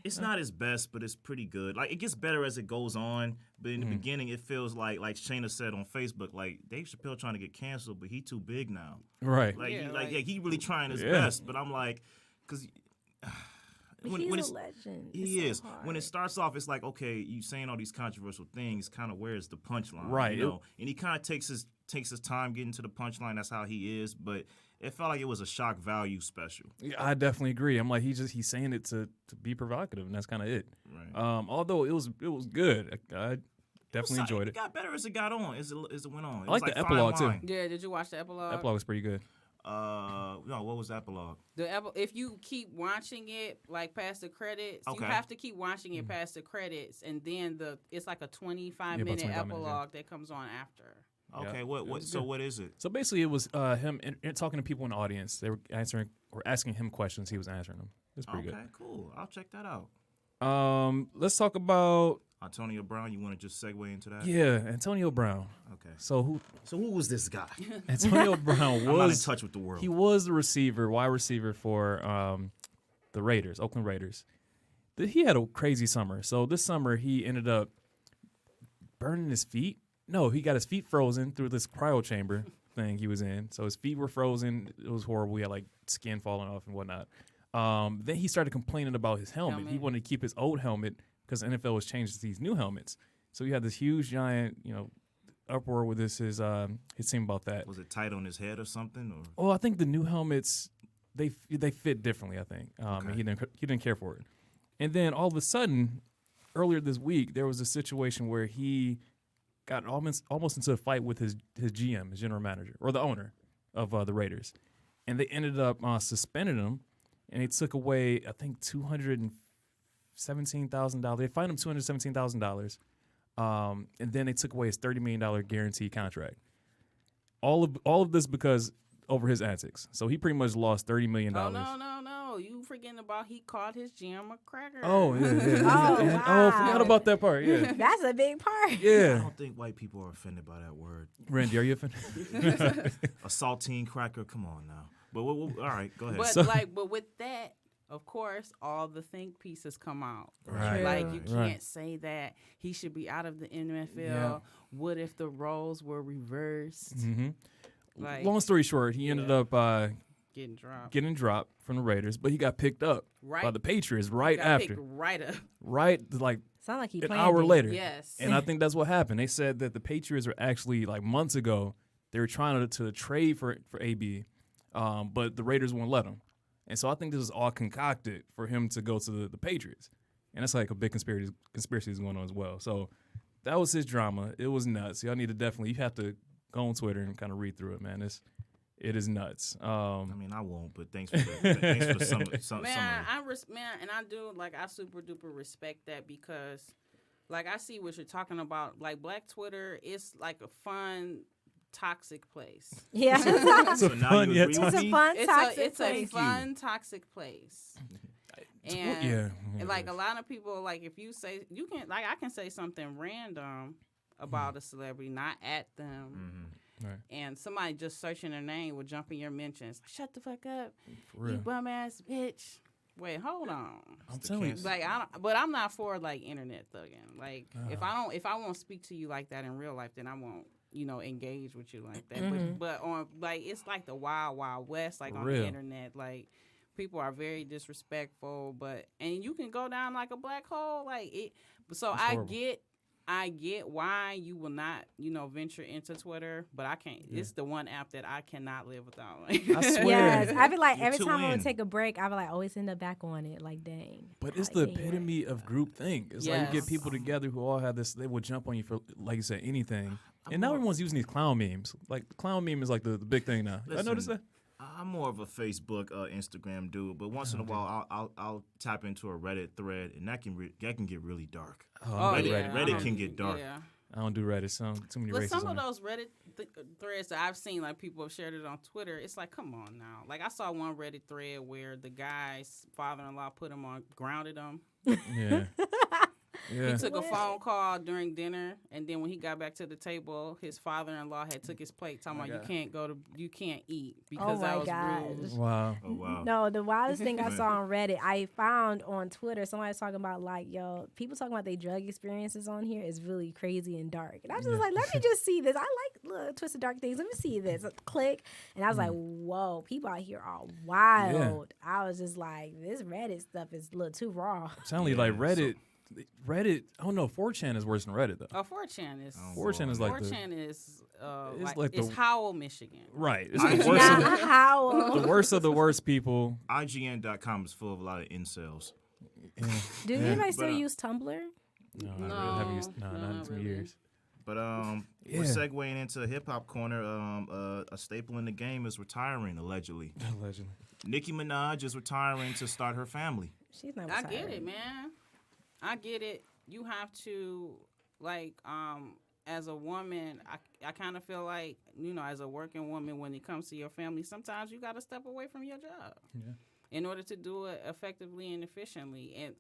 it's not his best, but it's pretty good. Like it gets better as it goes on. But in the beginning, it feels like Shayna said on Facebook, like Dave Chappelle trying to get canceled, but he too big now. Right. Like, Yeah, he really trying his Yeah. best. But I'm like, because He's a legend. he It's is. so hard. When it starts off, it's like, okay, you saying all these controversial things. Kind of where's the punchline, Right. You know? And he kind of takes his time getting to the punchline. That's how he is. But it felt like it was a shock value special. Yeah, I definitely agree. I'm like he's saying it to be provocative, and that's kind of it. Right. Although it was good. I definitely enjoyed It it. got better as it got on, as it went on. It I was like the fine epilogue, too. wine. Yeah, did you watch the epilogue? Epilogue was pretty good. No, what was the epilogue? If you keep watching it like past the credits, Okay. you have to keep watching it past the credits, and then it's like a 25 Yeah, about minute 25 minutes, epilogue that comes on after. Okay, Yeah, what? So what is it? So basically, it was him talking to people in the audience. They were asking him questions. He was answering them. It was pretty Okay, cool. I'll check that out. good. Let's talk about Antonio Brown. You want to just segue into that? Antonio Brown. Okay. So who was this guy? Antonio Brown I'm not in was touch with the world. he was the wide receiver for the Raiders, Oakland Raiders. He had a crazy summer. So this summer he ended up burning his feet. No, he got his feet frozen through this cryo chamber thing he was in. So his feet were frozen. It was horrible. He had like skin falling off and whatnot. Then he started complaining about his helmet. He wanted to keep his old helmet because the NFL was changing to these new helmets. So he had this huge, giant, uproar with his team about that. Was it tight on his head or something? Or Well, I think the new helmets they fit differently. I think and he didn't care for it. And then all of a sudden, earlier this week, there was a situation where he got almost into a fight with his GM, his general manager, or the owner of the Raiders, and they ended up suspending him, and they took away I think $217,000. They fined him $217,000, and then they took away his $30 million guaranteed contract. All of this because over his antics. So he pretty much lost $30 million. Oh, no. You forgetting about he called his GM a cracker. Oh, yeah. Oh, And- wow. I forgot about that part. Yeah. That's a big part. I Yeah. don't think white people are offended by that word. Randy, are you offended? A saltine cracker. Come on now. But all right, go ahead. But but with that, of course, all the think pieces come out. Right. Like you Right. can't say that he should be out of the NFL. Yeah. What if the roles were reversed? Mm-hmm. Like Long story short, he ended up getting dropped. from the Raiders, but he got picked up by Right. the Patriots right Got after. picked right up. Right, like Sound like he an planned hour it. later. Yes. And I think that's what happened. They said that the Patriots were actually like months ago. They were trying to trade for AB, but the Raiders won't let him. And so I think this is all concocted for him to go to the Patriots. And that's like a big conspiracy is going on as well. So that was his drama. It was nuts. Y'all need to you have to go on Twitter and kind of read through it, man. It is nuts. I mean, I won't, but thanks for the summary. And I do I super duper respect that because, like, I see what you're talking about. Like, Black Twitter is like a fun, toxic place. Yeah. So now you agree It's with a me? fun, It's toxic a place. fun, toxic place. And Yeah. and, like a lot of people, like if you say you can, like I can say something random about a celebrity, not at them. Right. And somebody just searching their name will jump in your mentions. Shut the fuck up, For real. you bum ass bitch. Wait, hold on. I'm telling you. Like but I'm not for like internet thugging. Like if I won't speak to you like that in real life, then I won't engage with you like that. But on like it's like the wild west, like on real. the internet, like people are very disrespectful. And you can go down like a black hole, like it. So That's I horrible. get why you will not, venture into Twitter, but I can't. Yeah. It's the one app that I cannot live without. Like, I swear. Yes, I feel like You're every too time I in. would take a break, I would always end up back on it. Like, dang. But it's I the hate it. epitome of group think. It's like you get Yes. people together who all have this. They will jump on you for, like you said, anything. And now everyone's using these clown memes. Like the clown meme is like the big thing now. I noticed that. I'm more of a Facebook, Instagram dude, but once in a while I'll tap into a Reddit thread, and that can get really dark. Oh, Oh, I'm Reddit, yeah. Reddit can get dark. Yeah. I don't do Reddit. Too many But races some on of it. those Reddit threads that I've seen, like people have shared it on Twitter, it's like, come on now. Like I saw one Reddit thread where the guy's father-in-law grounded him. Yeah. Yeah. He took a What? phone call during dinner, and then when he got back to the table, his father-in-law had took his plate, talking about you can't eat because my I was gosh. rude. Wow. Oh wow. No, the wildest thing I saw on Reddit, I found on Twitter, somebody was talking about like, yo, people talking about their drug experiences on here is really crazy and dark. And I was just like, let me just see this. I like little twisted dark things. Let me see this. Click. And I was like, whoa, people out here are wild. I was just like, this Reddit stuff is a little too raw. I'm telling you, like Reddit, I don't know, 4chan is worse than Reddit though. Oh, 4chan is 4chan is like 4chan is it's it's Howell, Michigan. right. It's the worst of Not how. the worst of the worst people. IGN.com is full of a lot of incels. Do anybody still But, use Tumblr? No, No, I haven't used, not in not some really. years. But we're segueing into hip hop corner. A staple in the game is retiring allegedly. Allegedly. Nicki Minaj is retiring to start her family. She's not I retired. get it, man. I get it. You have to, like, as a woman, I kind of feel like, as a working woman, when it comes to your family, sometimes you got to step away from your job in order to do it effectively and efficiently. And,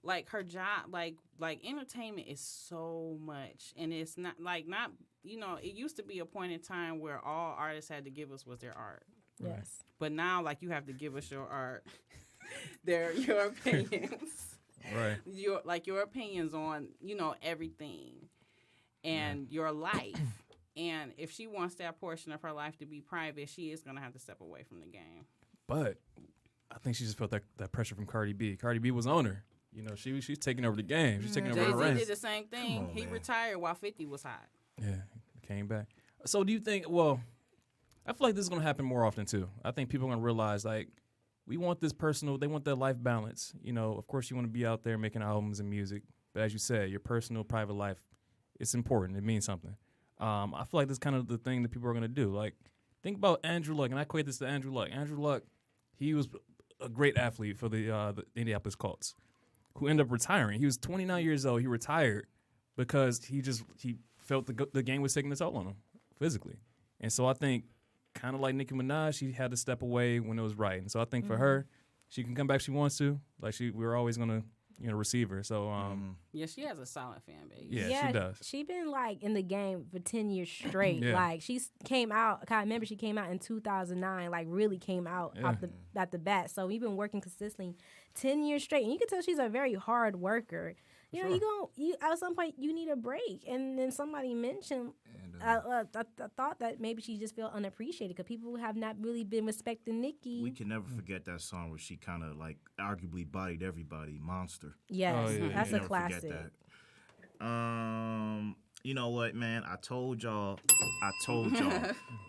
like, her job, like entertainment is so much. And it's not, it used to be a point in time where all artists had to give us was their art. Yes. But now, like, you have to give us your art, your opinions. Right. Your opinions on everything and your life, and if she wants that portion of her life to be private, she is gonna have to step away from the game. But I think she just felt that pressure from Cardi B. Cardi B was on her. She's taking over the game. She's taking over the Jay-Z reins. did the same thing. on, He man. retired while 50 was hot. Yeah, came back. So do you think? Well, I feel like this is gonna happen more often too. I think people are gonna realize like we want this personal. They want that life balance. Of course you want to be out there making albums and music, but as you said, your personal, private life, it's important. It means something. I feel like this is kind of the thing that people are gonna do. Like, think about Andrew Luck, and I equate this to Andrew Luck. Andrew Luck, he was a great athlete for the Indianapolis Colts, who ended up retiring. He was 29 years old. He retired because he felt the game was taking a toll on him physically, and so I think, kind of like Nicki Minaj, she had to step away when it was right. And so I think for her, she can come back if she wants to. Like we're always gonna, receive her. So Yeah, she has a solid fan base. yeah, she does. She been like in the game for 10 years straight. Yeah. Like she came out. I remember she came out in 2009. Like really came out at the bat. So we've been working consistently 10 years straight, and you can tell she's a very hard worker. You at some point you need a break. And then somebody mentioned, I thought that maybe she just felt unappreciated because people have not really been respecting Nicki. We can never forget that song where she kind of like arguably bodied everybody. Monster. Yes, Oh, yeah, that's You a never classic. forget that. You know what, man? I told y'all.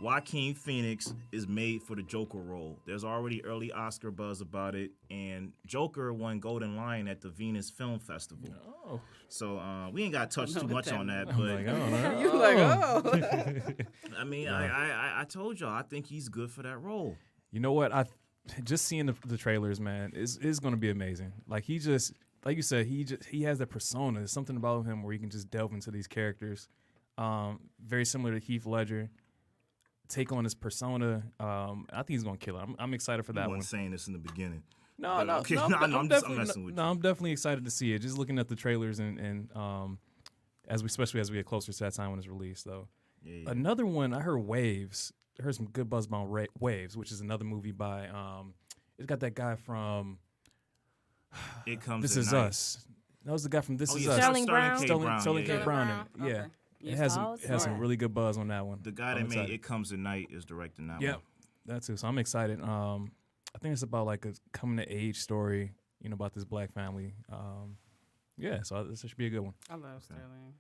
Joaquin Phoenix is made for the Joker role. There's already early Oscar buzz about it, and Joker won Golden Lion at the Venus Film Festival. Oh, So we ain't got to touch too much on that, I'm but like, oh, You like, oh. I mean, I told y'all I think he's good for that role. You know what? I just seeing the trailers, man, is going to be amazing. Like he just, like you said, he has that persona. There's something about him where he can just delve into these characters. Very similar to Heath Ledger. Take on his persona. I think he's going to kill it. I'm excited for that I one. wasn't saying this in the beginning. No, But, okay, no, I'm messing with you. I'm definitely excited to see it. Just looking at the trailers and especially as we get closer to that time when it's released, though. Yeah. Another one, I heard Waves. I heard some good buzz about Waves, which is another movie by. It's got that guy from It comes. This at Is night. Us. That was the guy from This Oh, Is yeah, Us. Sterling Brown? Sterling K. yeah. Brown. Okay. Yeah. Yes. It has Oh, some snap. really good buzz on that one. The guy I'm that made excited. It Comes at Night is directing that Yep, one. that too. So I'm excited. I think it's about like a coming to age story, about this black family. Yeah, so this should be a good one. I love Sterling.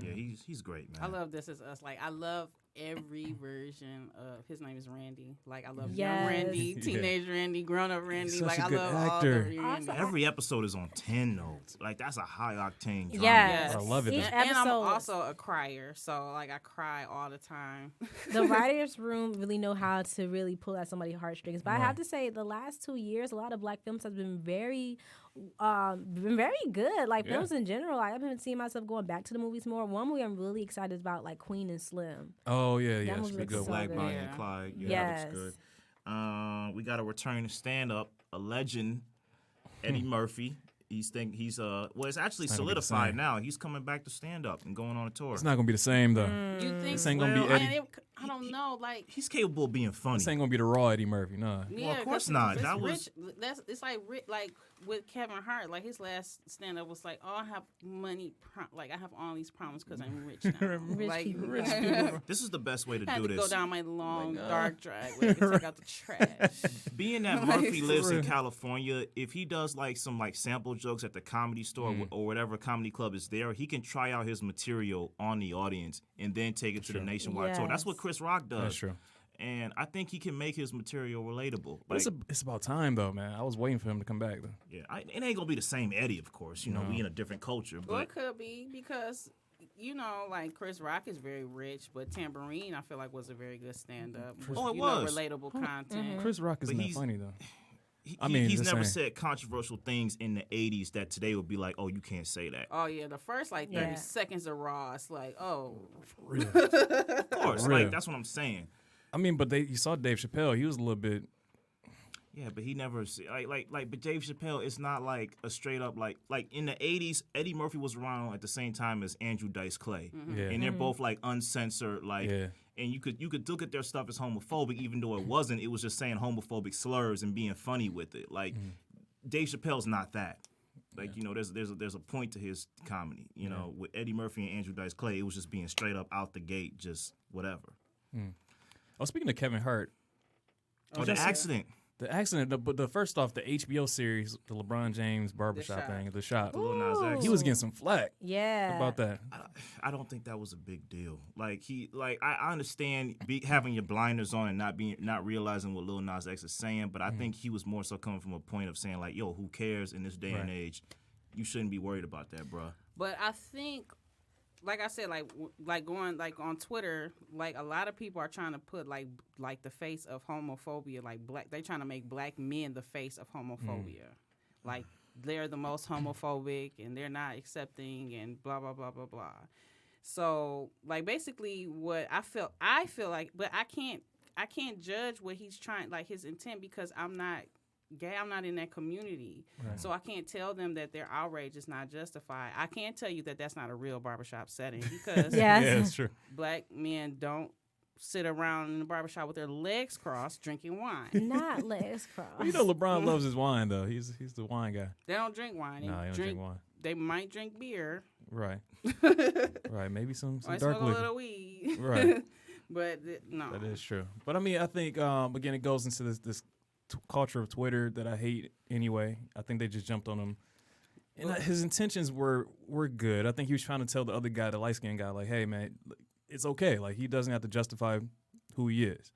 Yeah, he's great, man. I love This Is Us. Like, I love every version of his name is Randy. Like I love Yes. young Randy, teenage Randy, grown up Randy. He's Like such a I good love actor. all the Randy. Every episode is on 10 notes. Like that's a high octane drama. Yes. I love it. Each though. And I'm episode- also a crier, so like I cry all the time. The writers' room really know how to really pull at somebody's heartstrings. But I have to say, the last 2 years, a lot of black films have been very good. Like Yeah. films in general. Like, I've been seeing myself going back to the movies more. One movie I'm really excited about, like Queen and Slim. Oh yeah, yeah, That it's movie a looks good so one. Black good. Bonnie Yeah. and Clyde. Yeah, Yes. that looks good. We got a return to stand up, a legend, Eddie Murphy. He's well, it's actually It's not gonna be the solidified same. now. He's coming back to stand up and going on a tour. It's not gonna be the same though. You think This ain't gonna be well, Eddie. I don't know, like He's capable of being funny. This ain't gonna be the raw Eddie Murphy. Nah. yeah, of course 'cause not. it's That was- rich. It's like with Kevin Hart. Like his last stand up was like, "Oh, I have money. Like I have all these problems because I'm rich now." Rich like, people. Rich people. This is the best way to I had do to this. go down my long dark driveway to take out the trash. Being that Murphy lives in real. California, if he does like some like sample jokes at the comedy store or whatever comedy club is there, he can try out his material on the audience and then take it to the nationwide tour. That's what Yes. Chris Rock does. That's true. And I think he can make his material relatable. But Like, it's about time though, man. I was waiting for him to come back though. yeah, it ain't gonna be the same Eddie, of course. You know, we in a different culture, Well, but it could be because like Chris Rock is very rich, but Tambourine I feel like was a very good stand up. Oh, it was. Relatable content. Chris Rock isn't that he's- funny though. I mean, he's just never saying. said controversial things in the '80s that today would be like, oh, you can't say that. Oh yeah, the first like 30 Yeah. seconds of Raw, it's like, oh, Of course, Real. like that's what I'm saying. I mean, but you saw Dave Chappelle. He was a little bit. Yeah, but he never but Dave Chappelle is not like a straight up like in the '80s. Eddie Murphy was around at the same time as Andrew Dice Clay, Yeah. and they're both like uncensored, like. Yeah. And you could look at their stuff as homophobic, even though it wasn't. It was just saying homophobic slurs and being funny with it. Like Dave Chappelle's not that. Like you know, there's a point to his comedy. You know, with Eddie Murphy and Andrew Dice Clay, it was just being straight up out the gate, just whatever. Oh, speaking of Kevin Hart, Oh, the accident. the accident. But the first off, the HBO series, the LeBron James barbershop Shop. thing, the shop. The Lil Nas X. He was getting some flack Yeah. about that. I don't think that was a big deal. Like I understand having your blinders on and not realizing what Lil Nas X is saying, but I think he was more so coming from a point of saying like, yo, who cares in this day and Right. age? You shouldn't be worried about that, bruh. but I think, like I said, like going like on Twitter, like a lot of people are trying to put like the face of homophobia, like they trying to make black men the face of homophobia, like they're the most homophobic and they're not accepting and blah blah blah blah blah. So like basically what I feel like, but I can't judge what he's trying, like his intent, because I'm not gay, I'm not in that community. Right. So I can't tell them that their outrage is not justified. I can't tell you that that's not a real barbershop setting because Yes. Yeah, it's true. black men don't sit around in the barbershop with their legs crossed drinking wine. Not legs crossed. You know, LeBron loves his wine though. He's the wine guy. They don't drink wine. They No, he don't drink wine. They might drink beer. Right. Right. Maybe some Or dark smoke a liquor. little weed. Right. But no. That is true. But I mean, I think again, it goes into this culture of Twitter that I hate anyway. I think they just jumped on him, and his intentions were good. I think he was trying to tell the other guy, the light skinned guy, like, "Hey, man, it's okay. Like, he doesn't have to justify who he is."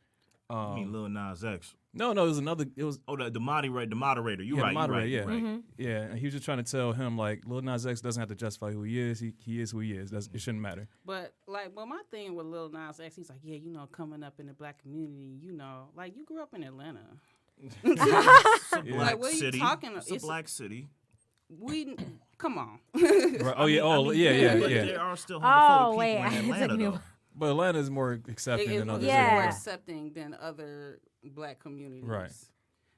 I mean, Lil Nas X. No, it was another. It was Oh, the moderator. You're yeah, right. the moderator. you're right. Yeah, You're right. yeah. And he was just trying to tell him like, Lil Nas X doesn't have to justify who he is. He is who he is. It shouldn't matter. But my thing with Lil Nas X, he's like, yeah, coming up in the black community, like you grew up in Atlanta. It's a black Like, what are you city. talking It's a it's- black city. Come on. Right. Oh yeah. Oh yeah. But Yeah. there are still homophobic Oh, wait, people I in took Atlanta, me a though. But Atlanta is more accepting than other It's Yeah. more cities. accepting than other black communities. Right.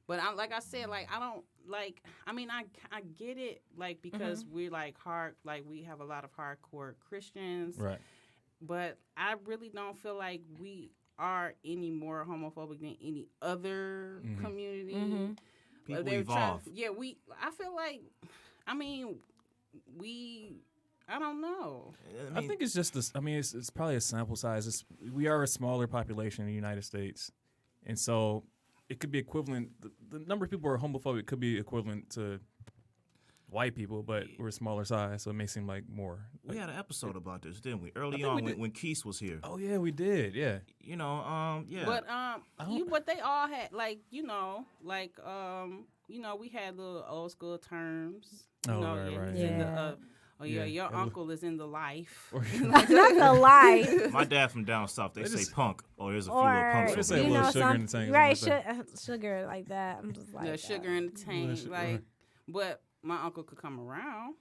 But like I said, like I don't like. I mean, I get it, like because we're like we have a lot of hardcore Christians. Right. But I really don't feel like we are any more homophobic than any other community. People They're evolve. I feel like. I mean, I don't know. I think it's just this. I mean, it's probably a sample size. We are a smaller population in the United States, and so it could be equivalent. The number of people who are homophobic could be equivalent to white people, but we're smaller size, so it may seem like more. We had an episode about this, didn't we? Early think on we did. when Keith was here. Oh yeah, we did. Yeah. You know, yeah. But but they all had like you know we had little old school terms. You know, right. in the, Yeah. your uncle is in the life. Not the life. My dad from down south, they say just- punk. Oh, there's a few Or little punks. Just over say there. a little sugar in the tank or right? something like Sugar like that. I'm just like Sugar in the tank, sugar, like. right. But my uncle could come around,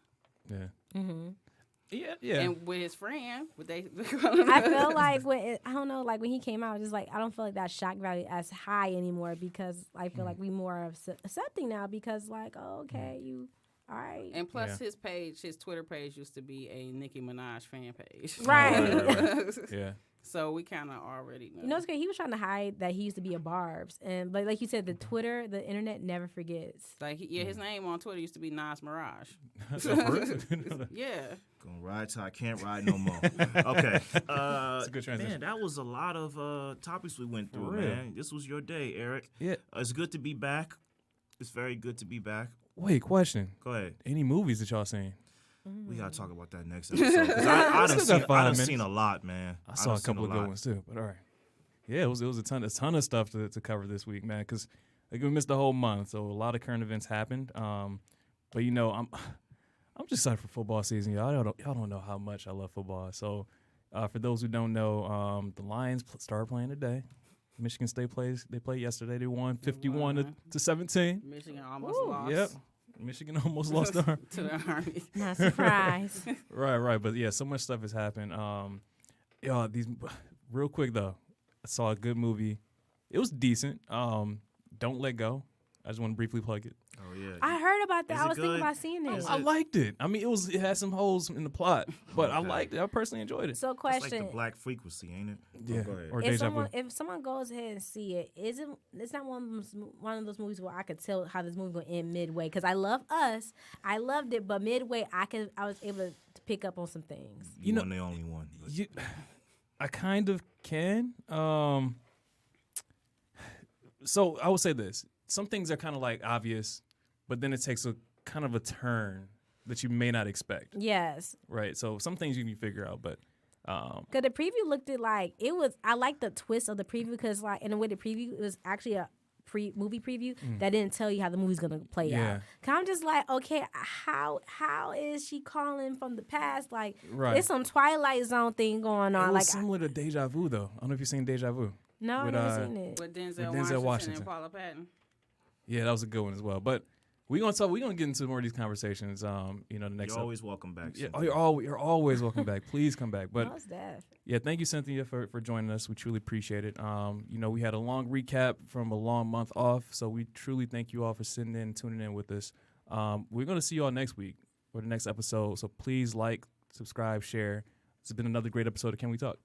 Yeah. Mm-hmm. Yeah. and with his friend, would they? I feel like I don't know, like when he came out, just like I don't feel like that shock value as high anymore because I feel like we more of accepting now because like okay, you all right, And plus, Yeah. his Twitter page used to be a Nicki Minaj fan page. right. Yeah. So we kind of already know. You know, it's good. He was trying to hide that he used to be a Barbs, and like you said, the Twitter, the internet never forgets. Like, his name on Twitter used to be Nas Mirage. Yeah. Gonna ride till I can't ride no more. Okay. It's a good transition. Man, that was a lot of topics we went through, For real. man. This was your day, Eric. Yeah. It's good to be back. It's very good to be back. Wait, question. Go ahead. Any movies that y'all seen? We gotta talk about that next episode. 'Cause I Still got done 5 minutes. seen a lot, man. I saw done a seen couple of good lot. ones too, but all right. Yeah, it was a ton of stuff to cover this week, man. Because like we missed the whole month, so a lot of current events happened. But you know, I'm just excited for football season, y'all. Y'all don't know how much I love football. So for those who don't know, the Lions started playing today. Michigan State They played yesterday. They won 51 to 17. Michigan almost lost. Yep. Michigan almost lost to To the Army. Not surprised. Right. But yeah, so much stuff has happened. These real quick though, I saw a good movie. It was decent. Don't Let Go. I just want to briefly plug it. Oh yeah. I heard about that. Is I it was thinking good? about seeing it. Is I it- liked it. I mean, it had some holes in the plot, but I Okay. liked it. I personally enjoyed it. So, It's like question: the black frequency, ain't it? Yeah. Oh, go ahead. Or if Deja Vu. someone goes ahead and see it, it's not one of those movies where I could tell how this movie gonna end midway? Because I love Us, I loved it, but midway I was able to pick up on some things. You know- weren't the only one. but- I kind of can. So I would say this: some things are kind of like obvious, but then it takes a kind of a turn that you may not expect. Yes, Right. So some things you can figure out, but because the preview looked like it was. I like the twist of the preview because, like, in a way, the preview was actually a movie preview that didn't tell you how the movie's gonna play Yeah. out. Cause I'm just like, okay, how is she calling from the past? Like, Right. it's some Twilight Zone thing going it on. was Like, similar to Deja Vu, though. I don't know if you've seen Deja Vu. no, with, I've never seen it. With Denzel, Denzel Washington, Washington. and Paula Patton. Yeah, that was a good one as well. But we're gonna get into more of these conversations. The next. You're always welcome back. Yeah, Cynthia. you're always welcome back. Please come back. But Most def. yeah, thank you, Cynthia, for joining us. We truly appreciate it. We had a long recap from a long month off, so we truly thank you all for sitting in, tuning in with us. We're gonna see you all next week for the next episode. So please like, subscribe, share. It's been another great episode of Can We Talk?